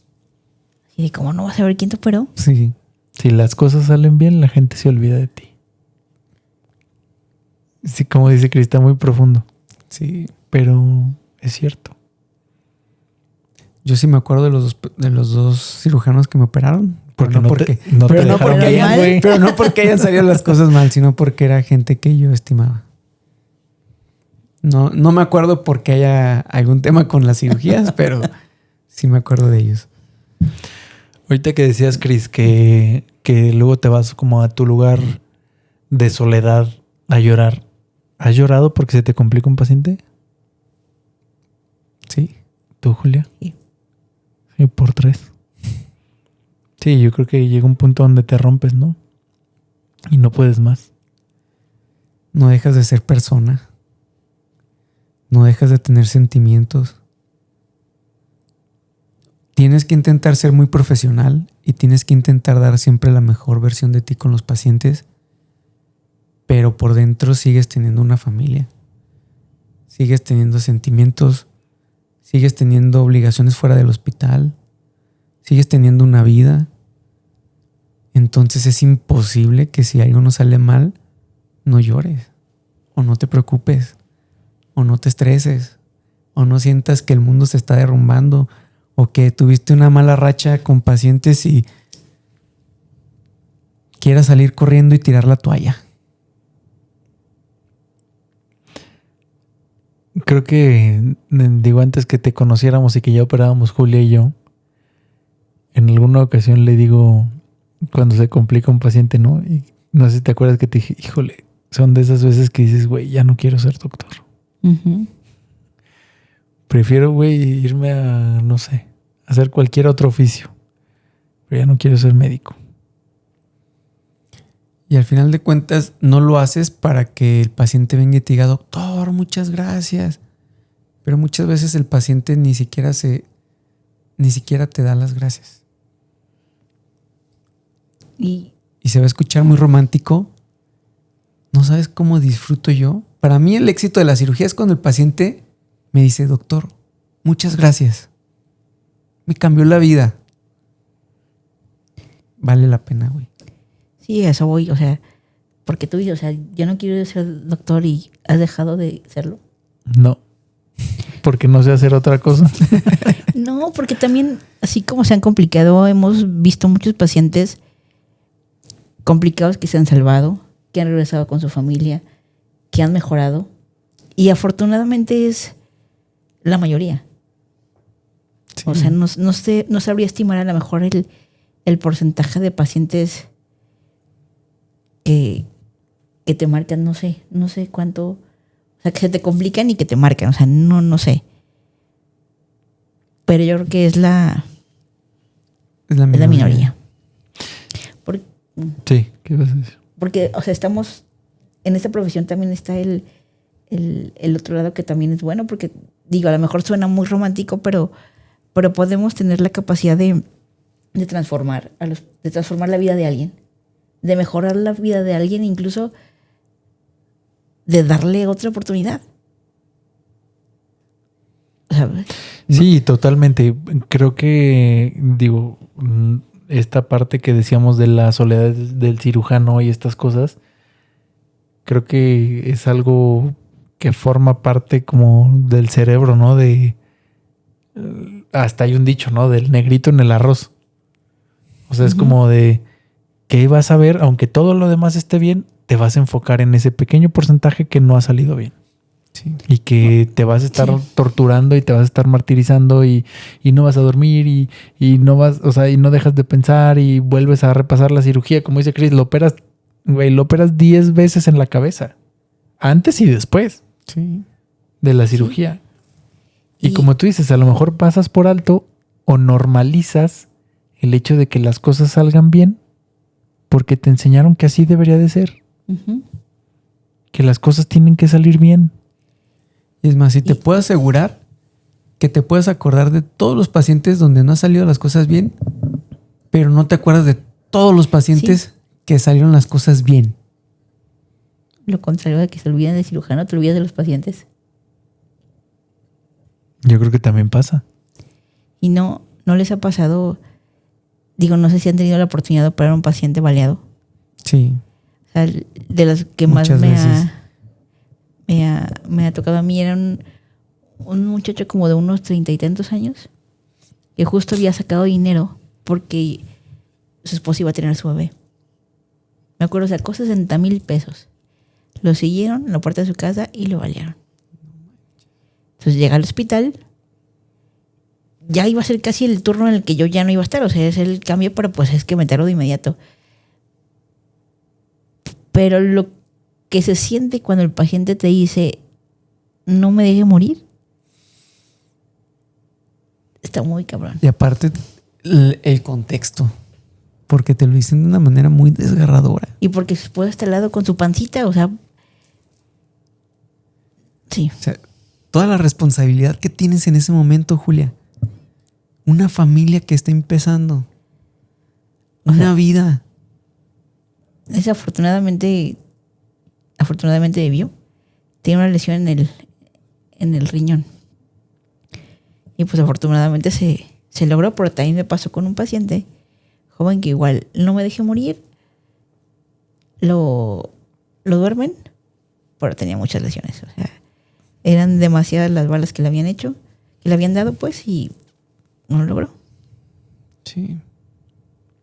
Y de cómo no vas a saber quién te operó.
Sí.
Si las cosas salen bien, la gente se olvida de ti. Sí, como dice Cris, está muy profundo,
Sí.
pero es cierto.
Yo sí me acuerdo de los dos cirujanos que me operaron.
Porque no te
pero no
dejaron
porque
bien,
mal.
güey.
Pero no porque hayan salido las cosas mal, sino porque era gente que yo estimaba. No me acuerdo porque haya algún tema con las cirugías, pero sí me acuerdo de ellos.
Ahorita que decías, Cris, que luego te vas como a tu lugar de soledad a llorar. ¿Has llorado porque se te complica un paciente?
Sí.
¿Tú, Julia?
Sí.
Sí, por 3. Sí, yo creo que llega un punto donde te rompes, ¿no? Y no puedes más.
No dejas de ser persona. No dejas de tener sentimientos. Tienes que intentar ser muy profesional y tienes que intentar dar siempre la mejor versión de ti con los pacientes, pero por dentro sigues teniendo una familia. Sigues teniendo sentimientos, sigues teniendo obligaciones fuera del hospital, sigues teniendo una vida. Entonces es imposible que si algo no sale mal, no llores, o no te preocupes, o no te estreses, o no sientas que el mundo se está derrumbando, o que tuviste una mala racha con pacientes y quieras salir corriendo y tirar la toalla.
Creo que, digo, antes que te conociéramos y que ya operábamos Julia y yo, en alguna ocasión le digo, cuando se complica un paciente, ¿no? Y no sé si te acuerdas que te dije, híjole, son de esas veces que dices, güey, ya no quiero ser doctor.
Ujú.
Prefiero, güey, irme a, no sé, hacer cualquier otro oficio. Pero ya no quiero ser médico.
Y al final de cuentas no lo haces para que el paciente venga y te diga, doctor, muchas gracias. Pero muchas veces el paciente ni siquiera te da las gracias.
Y
Y se va a escuchar muy romántico. ¿No sabes cómo disfruto yo? Para mí el éxito de la cirugía es cuando el paciente me dice, doctor, muchas gracias. Me cambió la vida. Vale la pena, güey.
sí, a eso voy, o sea, porque tú dices, o sea, yo no quiero ser doctor y has dejado de serlo.
No. Porque no sé hacer otra cosa.
No, porque también, así como se han complicado, hemos visto muchos pacientes complicados que se han salvado, que han regresado con su familia, que han mejorado. Y afortunadamente es la mayoría.
Sí.
O sea, no sabría estimar a lo mejor el porcentaje de pacientes que te marcan, no sé cuánto. O sea, que se te complican y que te marcan. O sea, no sé. Pero yo creo que es la minoría.
Sí, ¿qué ibas a decir?
Porque, o sea, estamos... En esta profesión también está el otro lado que también es bueno. Porque, digo, a lo mejor suena muy romántico, pero podemos tener la capacidad de transformar de transformar la vida de alguien. De mejorar la vida de alguien, incluso de darle otra oportunidad. ¿Sabes?
Sí, totalmente. Creo que, digo, esta parte que decíamos de la soledad del cirujano y estas cosas, creo que es algo que forma parte como del cerebro, ¿no? Hasta hay un dicho, ¿no? Del negrito en el arroz. O sea, es como de que vas a ver, aunque todo lo demás esté bien, te vas a enfocar en ese pequeño porcentaje que no ha salido bien.
Sí.
Y que te vas a estar torturando y te vas a estar martirizando y no vas a dormir y no vas, o sea, y no dejas de pensar y vuelves a repasar la cirugía. Como dice Chris, lo operas 10 veces en la cabeza. Antes y después de la cirugía. Y como tú dices, a lo mejor pasas por alto o normalizas el hecho de que las cosas salgan bien porque te enseñaron que así debería de ser. Que las cosas tienen que salir bien.
Es más, si te puedo asegurar que te puedes acordar de todos los pacientes donde no han salido las cosas bien, pero no te acuerdas de todos los pacientes que salieron las cosas bien.
Lo contrario de que se olviden del cirujano, te olvidas de los pacientes.
Yo creo que también pasa.
Y no les ha pasado, digo, no sé si han tenido la oportunidad de operar a un paciente baleado.
Sí.
O sea, de las que más me ha tocado a mí era un muchacho como de unos 30 y tantos años que justo había sacado dinero porque su esposa iba a tener su bebé. Me acuerdo, sacó 60,000 pesos. Lo siguieron en la puerta de su casa y lo balearon. Entonces llega al hospital. Ya iba a ser casi el turno en el que yo ya no iba a estar. O sea, es el cambio, pero pues es que meterlo de inmediato. Pero lo que se siente cuando el paciente te dice, no me deje morir, está muy cabrón.
Y aparte, el contexto. Porque te lo dicen de una manera muy desgarradora.
Y porque su esposa está al lado con su pancita, o sea... Sí.
O sea, toda la responsabilidad que tienes en ese momento, Julia. Una familia que está empezando. Una vida.
Afortunadamente vivió. Tiene una lesión en el riñón. Y pues afortunadamente se logró, pero también me pasó con un paciente joven que igual no me dejé morir. Lo duermen, pero tenía muchas lesiones. O sea, eran demasiadas las balas que le habían hecho, que le habían dado, pues, y no lo logró.
Sí.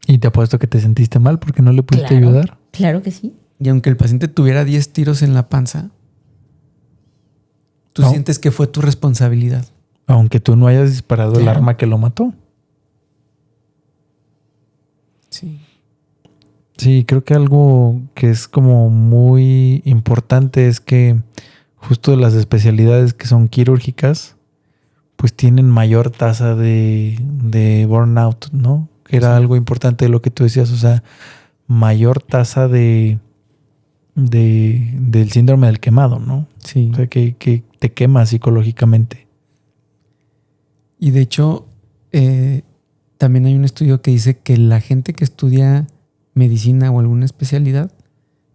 Y te apuesto que te sentiste mal porque no le pudiste ayudar.
Claro que sí.
Y aunque el paciente tuviera 10 tiros en la panza, tú sientes que fue tu responsabilidad.
Aunque tú no hayas disparado el arma que lo mató.
Sí.
Sí, creo que algo que es como muy importante es que justo las especialidades que son quirúrgicas, pues tienen mayor tasa de burnout, ¿no? Que era algo importante de lo que tú decías, o sea, mayor tasa del síndrome del quemado, ¿no?
Sí.
O sea, que te quema psicológicamente.
Y de hecho, también hay un estudio que dice que la gente que estudia medicina o alguna especialidad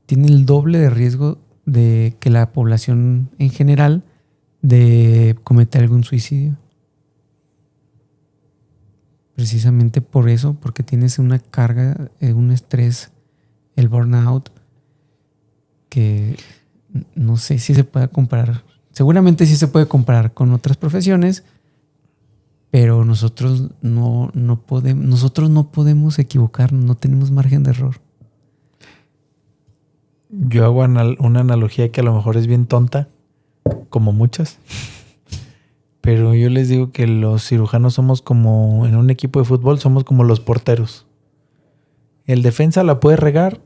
tiene el doble de riesgo de que la población en general de cometer algún suicidio. Precisamente por eso, porque tienes una carga, un estrés, el burnout, que no sé si se puede comparar. Seguramente sí se puede comparar con otras profesiones, pero nosotros no podemos equivocarnos, no tenemos margen de error.
Yo hago una analogía que a lo mejor es bien tonta, como muchas, pero yo les digo que los cirujanos somos como, en un equipo de fútbol, somos como los porteros. El defensa la puede regar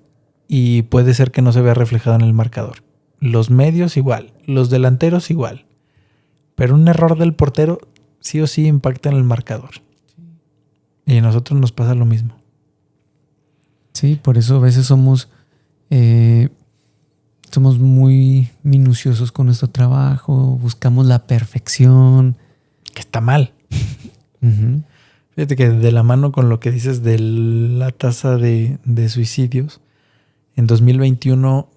y puede ser que no se vea reflejado en el marcador. Los medios igual, los delanteros igual. Pero un error del portero sí o sí impacta en el marcador. Y a nosotros nos pasa lo mismo.
Sí, por eso a veces somos muy minuciosos con nuestro trabajo, buscamos la perfección.
Que está mal.
Uh-huh.
Fíjate que de la mano con lo que dices de la tasa de suicidios, en 2021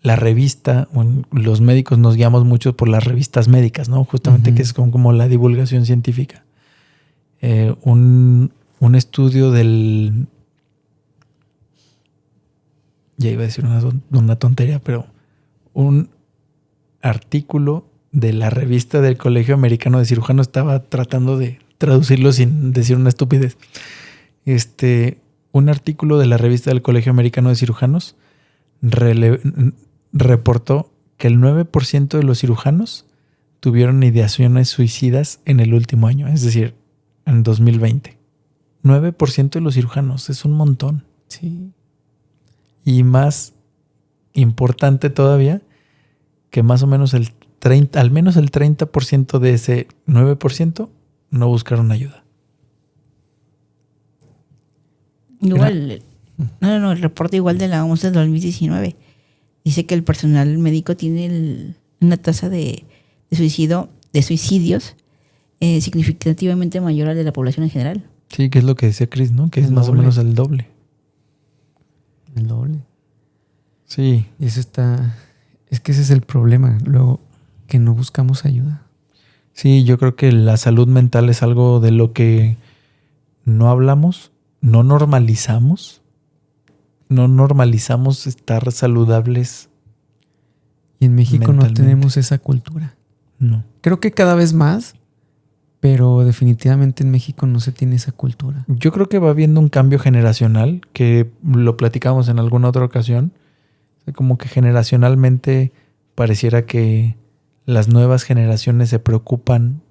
la revista, los médicos nos guiamos mucho por las revistas médicas, ¿no? Justamente que es como la divulgación científica. Un estudio del... Ya iba a decir una tontería, pero un artículo de la revista del Colegio Americano de Cirujanos, estaba tratando de traducirlo sin decir una estupidez. Un artículo de la revista del Colegio Americano de Cirujanos reportó que el 9% de los cirujanos tuvieron ideaciones suicidas en el último año, es decir, en 2020. 9% de los cirujanos, es un montón.
Sí.
Y más importante todavía, que más o menos al menos el 30% de ese 9% no buscaron ayuda.
Igual, el reporte igual de la OMS del 2019 dice que el personal médico tiene una tasa de suicidios significativamente mayor a la de la población en general.
Sí, que es lo que decía Chris, ¿no? Que es
El
más o
doble.
menos el doble.
El doble.
Sí.
Y eso está... Es que ese es el problema. Luego, que no buscamos ayuda.
Sí, yo creo que la salud mental es algo de lo que no hablamos, no normalizamos estar saludables.
Y en México no
Mentalmente.
tenemos esa cultura.
No.
Creo que cada vez más, pero definitivamente en México no se tiene esa cultura.
Yo creo que va habiendo un cambio generacional, que lo platicamos en alguna otra ocasión. O sea, como que generacionalmente pareciera que las nuevas generaciones se preocupan,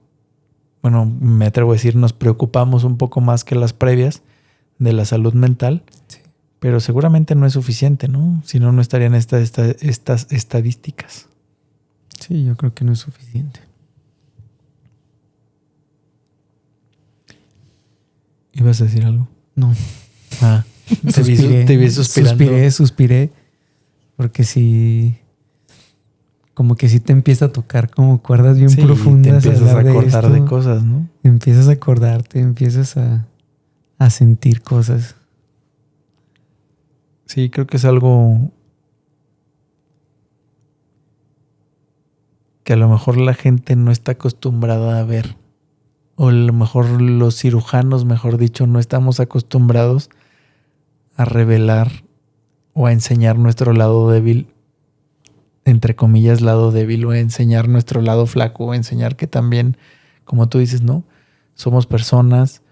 bueno, me atrevo a decir, nos preocupamos un poco más que las previas de la salud mental,
Sí.
pero seguramente no es suficiente, ¿no? Si no, no estarían estas estadísticas.
Sí, yo creo que no es suficiente.
¿Ibas a decir algo?
No.
Ah, te vi suspirando.
Suspiré. Porque sí... Como que sí te empieza a tocar como cuerdas bien
Sí,
profundas.
te empiezas a
hablar
acordar
esto.
de cosas, ¿no?
Empiezas a acordarte, empiezas a sentir cosas.
Sí, creo que es algo que a lo mejor la gente no está acostumbrada a ver. O a lo mejor los cirujanos, mejor dicho, no estamos acostumbrados a revelar o a enseñar nuestro lado débil, entre comillas, lado débil, o a enseñar nuestro lado flaco, o a enseñar que también, como tú dices, ¿no? Somos personas,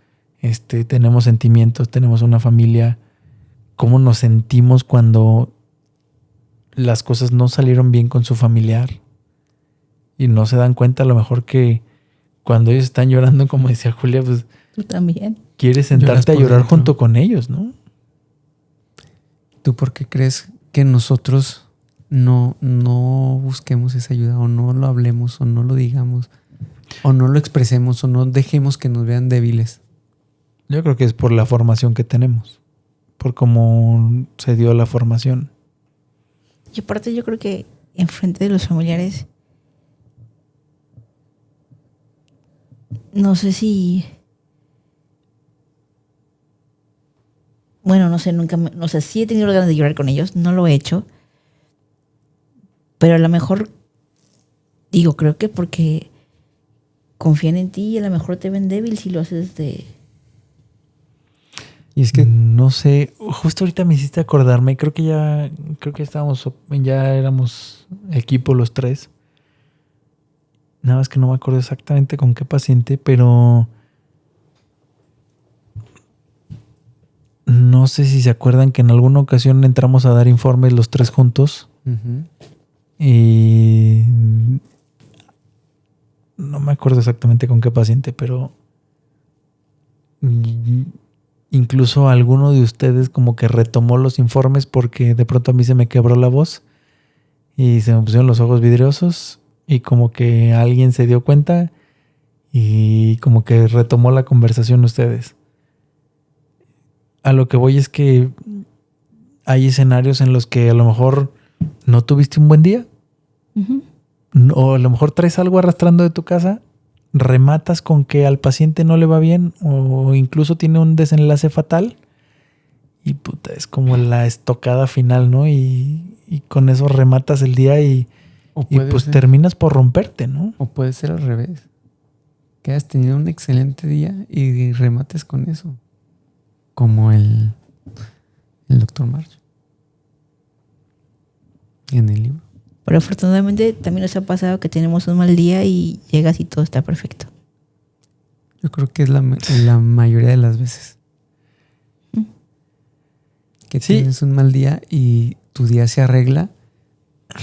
tenemos sentimientos, tenemos una familia. ¿Cómo nos sentimos cuando las cosas no salieron bien con su familiar? Y no se dan cuenta a lo mejor que cuando ellos están llorando, como decía Julia, pues
Tú también.
quieres
Lloras
sentarte a
por
llorar
dentro.
junto con ellos, ¿no?
¿Tú por qué crees que nosotros no busquemos esa ayuda o no lo hablemos o no lo digamos o no lo expresemos o no dejemos que nos vean débiles?
Yo creo que es por la formación que tenemos, por cómo se dio la formación.
Y aparte yo creo que enfrente de los familiares, no sé si... Bueno, no sé, sí he tenido ganas de llorar con ellos, no lo he hecho. Pero a lo mejor, creo que porque confían en ti y a lo mejor te ven débil si lo haces de...
Y es que
No sé, justo ahorita me hiciste acordarme, creo que ya éramos equipo los tres. Nada más que no me acuerdo exactamente con qué paciente, pero no sé si se acuerdan que en alguna ocasión entramos a dar informes los tres juntos. Y no me acuerdo exactamente con qué paciente, pero incluso alguno de ustedes como que retomó los informes porque de pronto a mí se me quebró la voz y se me pusieron los ojos vidriosos y como que alguien se dio cuenta y como que retomó la conversación ustedes. A lo que voy es que hay escenarios en los que a lo mejor no tuviste un buen día.
Uh-huh.
O a lo mejor traes algo arrastrando de tu casa, rematas con que al paciente no le va bien o incluso tiene un desenlace fatal y puta, es como la estocada final, ¿no? Y con eso rematas el día y pues terminas por romperte, ¿no?
O puede ser al revés. Que hayas tenido un excelente día y remates con eso. Como el Dr. March. En el libro.
Pero afortunadamente también nos ha pasado que tenemos un mal día y llegas y todo está perfecto.
Yo creo que es la mayoría de las veces. que
Sí.
tienes un mal día y tu día se arregla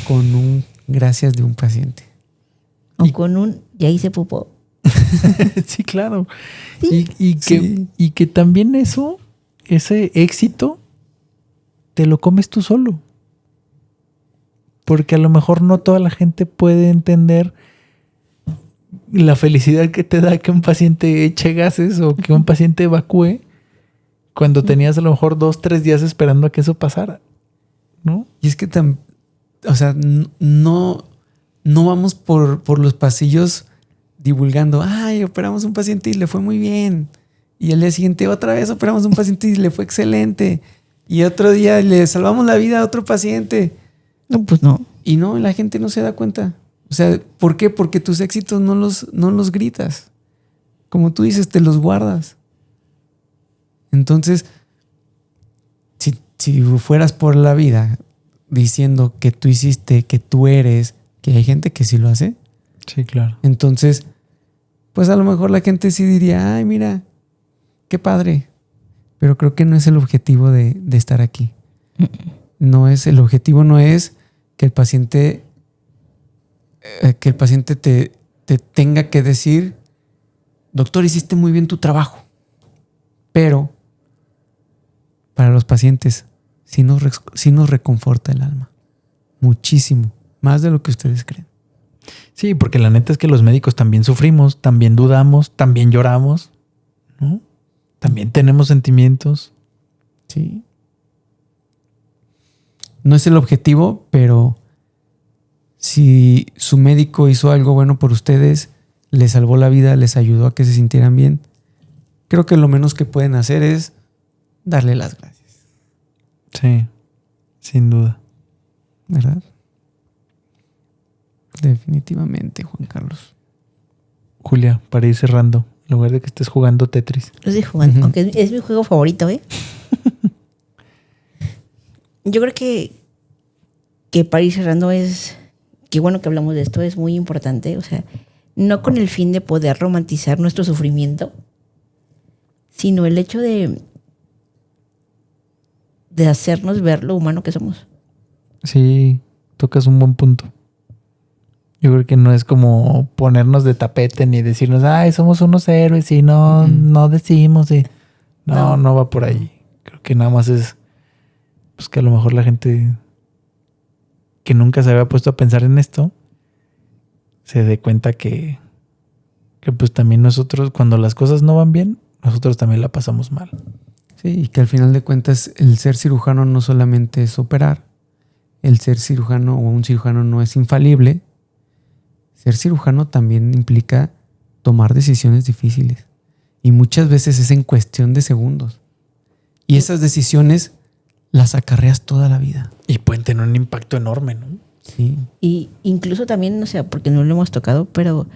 con un gracias de un paciente.
O con un, ya hice popó.
Sí, claro.
Sí.
Y que también ese éxito, te lo comes tú solo. Porque a lo mejor no toda la gente puede entender la felicidad que te da que un paciente eche gases o que un paciente evacúe cuando tenías a lo mejor 2, 3 días esperando a que eso pasara, ¿no?
Y es que o sea, no vamos por los pasillos divulgando, ay, operamos un paciente y le fue muy bien. Y al día siguiente otra vez operamos un paciente y le fue excelente. Y otro día le salvamos la vida a otro paciente.
No, pues no.
Y no, la gente no se da cuenta. O sea, ¿por qué? Porque tus éxitos no los gritas. Como tú dices, te los guardas. Entonces, si fueras por la vida diciendo que tú hiciste, que tú eres, que hay gente que sí lo hace,
Sí, claro.
entonces, pues a lo mejor la gente sí diría, ay, mira, qué padre. Pero creo que no es el objetivo de estar aquí. El objetivo no es que el paciente te tenga que decir, doctor, hiciste muy bien tu trabajo. Pero para los pacientes sí nos reconforta el alma. Muchísimo. Más de lo que ustedes creen.
Sí, porque la neta es que los médicos también sufrimos, también dudamos, también lloramos, ¿no? También tenemos sentimientos.
Sí. No es el objetivo, pero si su médico hizo algo bueno por ustedes, les salvó la vida, les ayudó a que se sintieran bien, creo que lo menos que pueden hacer es darle las gracias.
Sí, sin duda.
¿Verdad? Definitivamente, Juan Carlos.
Julia, para ir cerrando, en lugar de que estés jugando Tetris.
Lo estoy jugando,
Ujú.
aunque es mi juego favorito, ¿eh? Yo creo que para ir cerrando qué bueno que hablamos de esto, es muy importante. O sea, no con el fin de poder romantizar nuestro sufrimiento, sino el hecho de hacernos ver lo humano que somos.
Sí, tocas un buen punto. Yo creo que no es como ponernos de tapete ni decirnos, ay, somos unos héroes y no decimos. No va por ahí. Creo que nada más es pues que a lo mejor la gente que nunca se había puesto a pensar en esto se dé cuenta que pues también nosotros, cuando las cosas no van bien, nosotros también la pasamos mal.
Sí, y que al final de cuentas el ser cirujano no solamente es operar. El ser cirujano o un cirujano no es infalible. Ser cirujano también implica tomar decisiones difíciles. Y muchas veces es en cuestión de segundos. Y esas decisiones las acarreas toda la vida.
Y pueden tener un impacto enorme, ¿no?
Sí.
Y incluso también, o sea, porque no lo hemos tocado, pero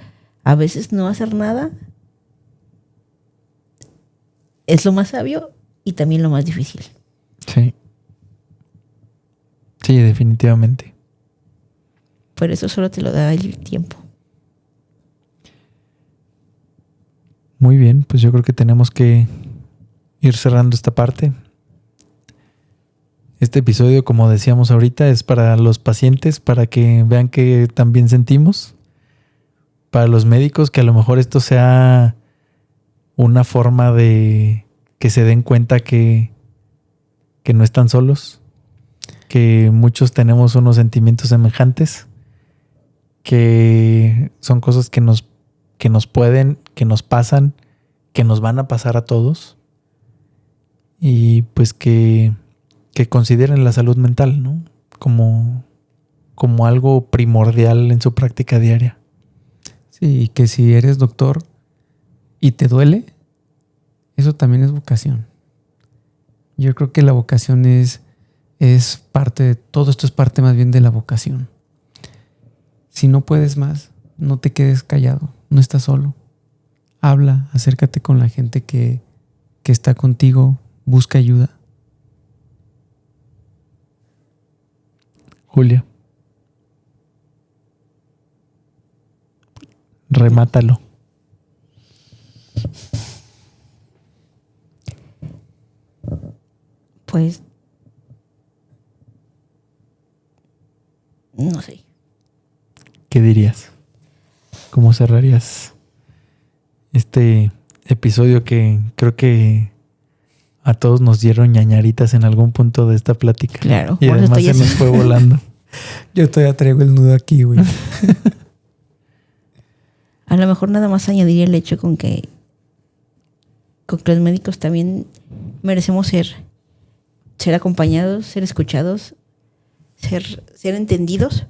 a veces no hacer nada es lo más sabio y también lo más difícil.
Sí. Sí, definitivamente.
Pero eso solo te lo da el tiempo.
Muy bien, pues yo creo que tenemos que ir cerrando esta parte. Este episodio, como decíamos ahorita, es para los pacientes, para que vean que también sentimos. Para los médicos, que a lo mejor esto sea una forma de que se den cuenta que no están solos, que muchos tenemos unos sentimientos semejantes, que son cosas que nos pueden, que nos pasan, que nos van a pasar a todos. Y pues que consideren la salud mental, ¿no? Como algo primordial en su práctica diaria.
Sí, y que si eres doctor y te duele, eso también es vocación. Yo creo que la vocación es parte de todo esto, es parte más bien de la vocación. Si no puedes más, no te quedes callado, no estás solo. Habla, acércate con la gente que está contigo, busca ayuda.
Julia. Remátalo.
Pues No sé.
¿Qué dirías? ¿Cómo cerrarías este episodio que creo que a todos nos dieron ñañaritas en algún punto de esta plática?
Claro.
Y
por eso
además se
estoy
nos
así.
fue volando.
Yo todavía traigo el nudo aquí, güey.
A lo mejor nada más añadiría el hecho con que los médicos también merecemos ser acompañados, ser escuchados, ser entendidos.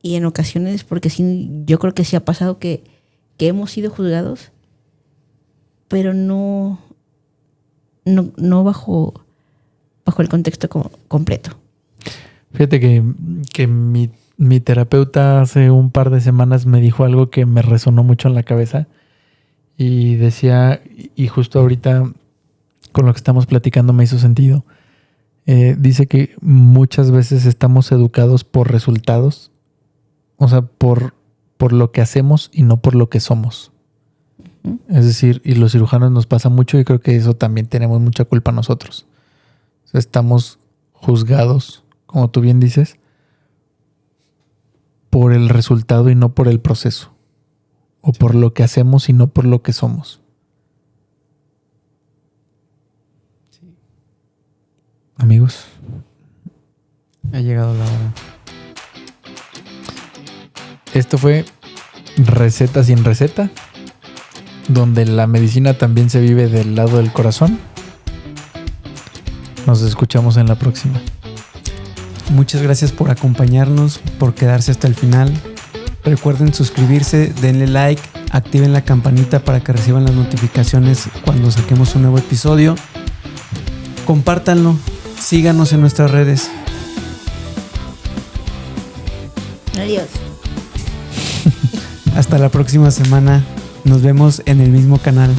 Y en ocasiones, porque sí, yo creo que sí ha pasado que hemos sido juzgados, pero no bajo el contexto completo.
Fíjate que mi terapeuta hace un par de semanas me dijo algo que me resonó mucho en la cabeza y decía, y justo ahorita con lo que estamos platicando me hizo sentido. Dice que muchas veces estamos educados por resultados, o sea, por lo que hacemos y no por lo que somos.
¿Mm?
Es decir, y los cirujanos nos pasa mucho y creo que eso también tenemos mucha culpa nosotros. O sea, estamos juzgados, como tú bien dices, por el resultado y no por el proceso. O por lo que hacemos y no por lo que somos.
Sí.
Amigos,
Ha llegado la hora.
esto fue Receta sin Receta, donde la medicina también se vive del lado del corazón. Nos escuchamos en la próxima.
Muchas gracias por acompañarnos, por quedarse hasta el final. Recuerden suscribirse, denle like, activen la campanita para que reciban las notificaciones cuando saquemos un nuevo episodio. Compártanlo, síganos en nuestras redes.
Adiós.
Hasta la próxima semana. Nos vemos en el mismo canal.